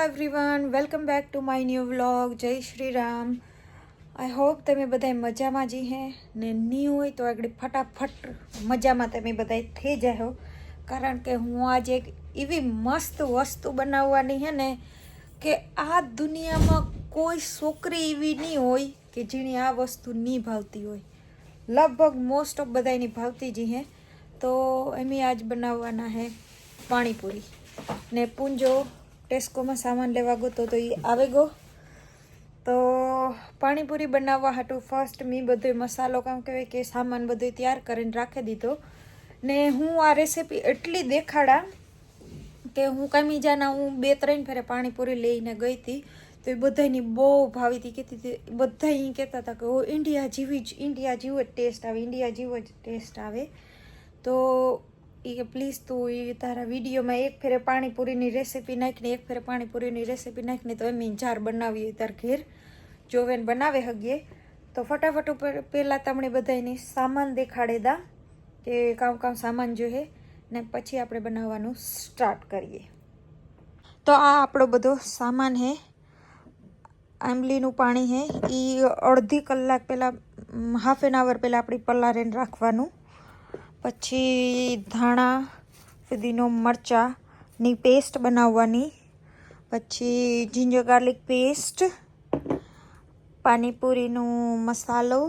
Everyone, welcome back to my new vlog. જય Shri Ram. I hope તમે બધા મજામાં જી હે ને નહીં હોય તો આગળ ફટાફટ મજામાં તમે બધા થઈ જાઓ, કારણ કે હું આજે એક એવી મસ્ત વસ્તુ બનાવવાની હે ને કે આ દુનિયામાં કોઈ છોકરી એવી નહીં હોય કે જેની આ વસ્તુ નહીં ભાવતી હોય. લગભગ મોસ્ટ ઓફ બધાની ભાવતી જી હે. તો એમ આજ બનાવવાના હે પાણીપુરી ને પૂંજો ટેસ્કોમાં સામાન લેવા ગયો તો એ આવે ગયો. તો પાણીપુરી બનાવવા હાટું ફર્સ્ટ મેં બધો મસાલો કામ કહેવાય કે સામાન બધો તૈયાર કરીને રાખી દીધો. ને હું આ રેસીપી એટલી દેખાડા કે હું કામીજાના હું 2-3 ફેરે પાણીપુરી લઈને ગઈ હતી તો એ બધાની બહુ ભાવી હતી. કહેતી હતી બધા અહીં કહેતા હતા કે ઓ ઇન્ડિયા જેવો જ ટેસ્ટ આવે, ઇન્ડિયા જેવો જ ટેસ્ટ આવે. તો એ કે પ્લીઝ તું એ તારા વિડીયોમાં એક ફેરે પાણીપુરીની રેસીપી નાખીને એક ફેરે પાણીપુરીની રેસીપી નાખીને તો એમ જાર બનાવીએ તાર ઘેર જોવેન બનાવે હગીએ. તો ફટાફટ ઉપર પહેલાં તમને બધાની સામાન દેખાડે દા કે કામ સામાન જોઈએ ને પછી આપણે બનાવવાનું સ્ટાર્ટ કરીએ. તો આ આપણો બધો સામાન હે. આંબલીનું પાણી હે એ અડધી કલાક પહેલાં હાફ એન આવર પહેલાં આપણી પલાળીને રાખવાનું. પછી ધાણા ફુદીનો મરચાંની પેસ્ટ બનાવવાની. પછી જિંજર ગાર્લિક પેસ્ટ, પાણીપુરીનો મસાલો,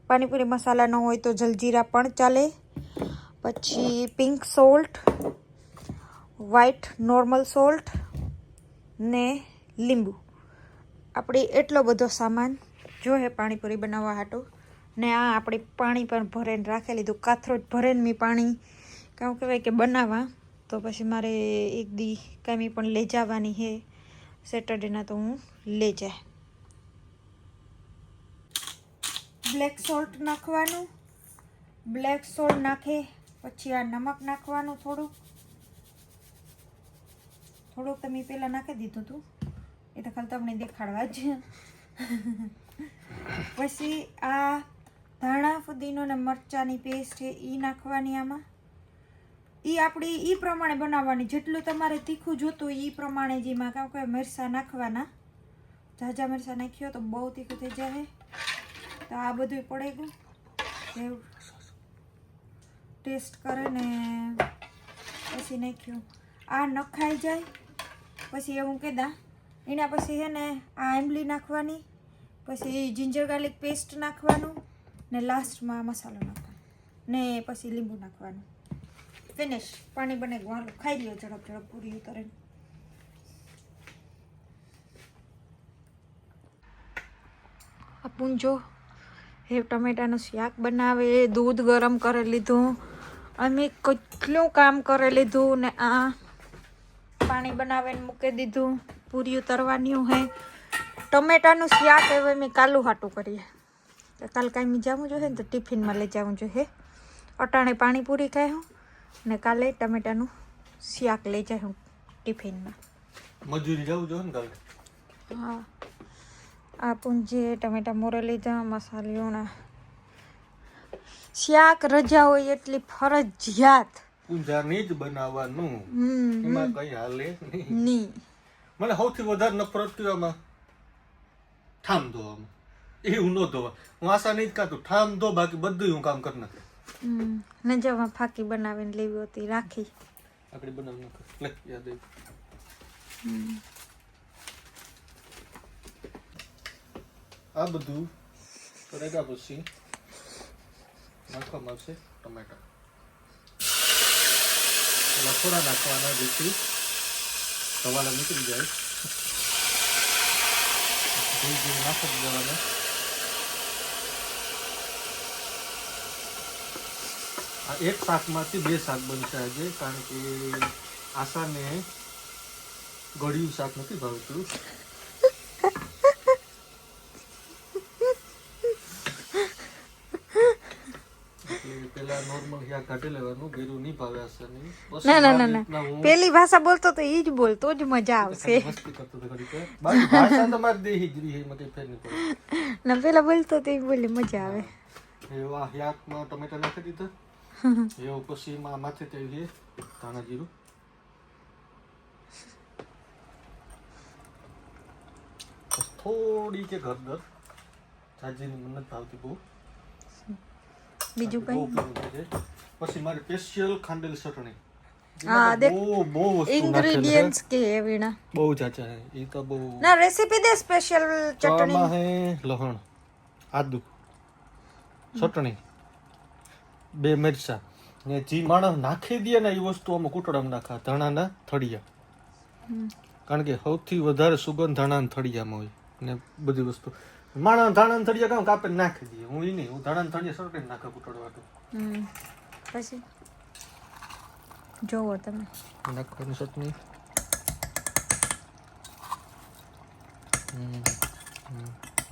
પાણીપુરી મસાલા ન હોય તો જલજીરા પણ ચાલે. પછી pink salt, white normal salt ને લીંબુ. આપણે એટલો બધો સામાન જોઈએ પાણીપુરી બનાવવા હાટો. ને આ આપણે પાણી પણ ભરીને રાખી લીધું, કાથરો જ ભરીને મેં પાણી કામ કહેવાય કે બનાવવા. તો પછી મારે એક દી કાંઈ પણ લઈ જવાની છે સેટરડેના, તો હું લઈ જાય. બ્લેક સોલ્ટ નાખવાનું. બ્લેક સોલ્ટ નાખે પછી આ નમક નાખવાનું થોડુંક તમે પહેલાં નાખી દીધું હતું, એ તો ખાલી તમને દેખાડવા જ. પછી આ ધાણા ફુદીનો ને મરચાંની પેસ્ટ છે એ નાખવાની. આમાં એ આપણી એ પ્રમાણે બનાવવાની, જેટલું તમારે તીખું જોતું હોય એ પ્રમાણે જ એમાં કાં કોઈ મરચાં નાખવાના. ઝાઝા મરચાં નાખ્યો તો બહુ તીખું થઈ જાય. તો આ બધું પડે ગયું એવું ટેસ્ટ કરે ને પછી નાખ્યું. આ નખાઈ જાય પછી એવું કહેતા એના પછી છે ને આ આંબલી નાખવાની, પછી જિંજર ગાર્લિક પેસ્ટ નાખવાનું ને લાસ્ટમાં મસાલો નાખવાનો ને પછી લીંબુ નાખવાનું. ફિનિશ. પાણી બને ગયું. હાલો ખાઈ લ્યો ઝડપ પૂરી ઉતરે. આ પૂંજો એ ટમેટાનું શાક બનાવે, દૂધ ગરમ કરી લીધું, અમે કેટલું કામ કરી લીધું ને આ પાણી બનાવીને મૂકી દીધું. પૂરી તરવાની હે. ટમેટાનું શાક હવે મેં કાલું હાટું કરીએ. કાલ કાંઈ જવું જોઈએ ને તો ટિફિનમાં લઈ જવું જોઈએ. અટાણે પાણીપુરી ખાય હું ને કાલે ટમેટાનું શાક લઈ જાય હું ટિફિનમાં. મજૂરી જવું જોઈએ ને કાલે. હા, આ પૂંજે ટમેટા મોરે લીધા, મસાલીઓના શાક રજા હોય એટલી ફરજિયાત પૂંજાની જ બનાવવાનું. એમાં કઈ હાલે નહીં. મને સૌથી વધારે નફરત કરવામાં ઠામ ધોવામાં. એવું ન ધોવા. હું આશા નહીં જ કાઢું. ઠામ ધો, બાકી બધું હું કામ કરી નાખું. નજરમાં ફાકી બનાવીને લેવી હતી રાખી. આપણે બનાવી નાખ. લે યાદ આવી. આ બધું કરેગા પછી નાખવામાં આવશે ટમેટા. લખોડા નાખવાના જેથી સવાલા નીકળી જાય. નાખી દેવાના. આ એક શાકમાંથી 2 શાક બનશે આજે, કારણ કે આશાને ગળ્યું શાક નથી ભાવતું. પેલા નોર્મલ શાક કાઢી લેવાનું, ગળ્યું નહીં ભાવે આશાને. ના પેલી ભાષા બોલતો તો એ જ બોલતો જ મજા આવશે. મસ્તી કરતો તો ઘડી કે બાકી ભાષા તમારી દેહી જ રહી, એમાં કઈ ફેર નહીં પડે. ના પેલા બોલતો તો એ બોલે મજા આવે. એવા શાકમાં ટમેટા નાખી દીધા. એવું પછી માથે તેલ ધાણા જીરું થોડી કે ઘરદર જાજીની મને નથી ભાવતી બહુ. બીજું બહુ કઈ પીવું છે. પછી મારી સ્પેશિયલ ખાંડેલી ચટણી. હા, દેખ. બહુ વસ્તુ ઇન્ગ્રેડિયન્ટ્સ કે વીણા બહુ જાજા છે. એ તો બહુ ના રેસીપી દે સ્પેશિયલ ચટણી ચામાં હે લહણ, આદુ, ચટણી, 2 મરચા ને જે માણસ નાખી દે ને એ વસ્તુ અમે કૂટડામાં નાખા ધાણાના થળિયા. કારણ કે સૌથી વધારે સુગંધ ધાણાના થળિયામાં હોય ને બધી વસ્તુ માણસ ધાણાના થળિયા કામ કાપે નાખી દે. હું ઈ નહીં, હું ધાણાના થળિયા સરટી નાખા કૂટડવા તો. પછી જોવો તમે નાખવાની ચટણી.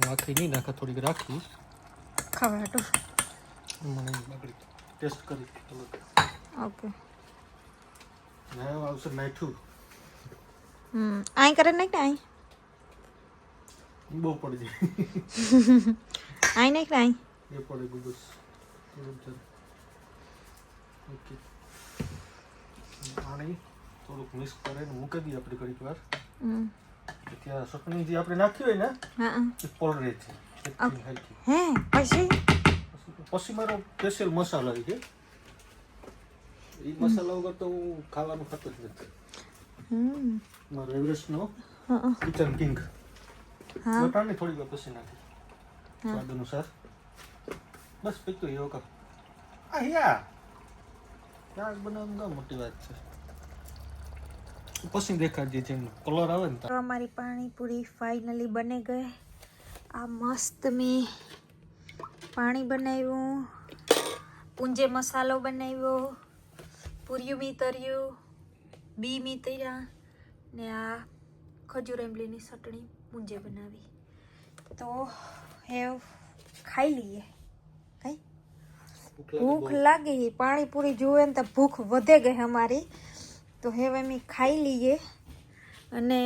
નાખી નહીં નાખા, થોડીક રાખી ખવાટું. મને બગડી ટેસ્ટ કરી. ઓકે. ને આવશે નાઠું. આઈ કરે નાખ ને આઈ બહુ પડી જાય. આઈ નાખ ને આઈ એ પડે બધું થોડુંક. ઓકે, પાણી થોડુંક મિક્સ કરીને મૂકી દઈએ આપણે ઘડીક વાર. ત્યાં ચટણી જે આપણે નાખી હોય ને હા એ પલળે છે એકદમ હલકી. હે પછી પછી મારો સ્પેશિયલ મસાલો છે. એ મસાલા વગર તો હું ખાવાનું ખાતો જ નથી. મારો એવરેસ્ટનો કિચન કિંગ. વટાણની થોડી વાર પછી નાખી સ્વાદ અનુસાર. બસ પીતું એવો કર. શાક બનાવવાનું કામ મોટી વાત છે. પછી દેખાડજે જેમ કલર આવે ને. તો અમારી પાણીપુરી ફાઇનલી બની ગઈ. આ મસ્ત મેં પાણી બનાવ્યું, પૂંજે મસાલો બનાવ્યો, પૂર્યું મી તર્યું, બી મી તર્યા ને આ ખજૂર એમલીની ચટણી પૂંજે બનાવી. તો હેવ ખાઈ લઈએ. કઈ ભૂખ લાગી, પાણીપુરી જોવે ને તો ભૂખ વધે ગઈ અમારી. તો હવે અમે ખાઈ લઈએ અને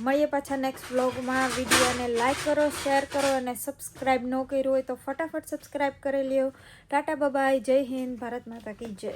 મળીએ પાછા નેક્સ્ટ વ્લોગમાં. વિડીયોને લાઈક કરો, શેર કરો અને સબસ્ક્રાઈબ ન કર્યું હોય તો ફટાફટ સબસ્ક્રાઈબ કરી લ્યો. ટાટા બાય, જય હિન્દ, ભારત માતા કી જય.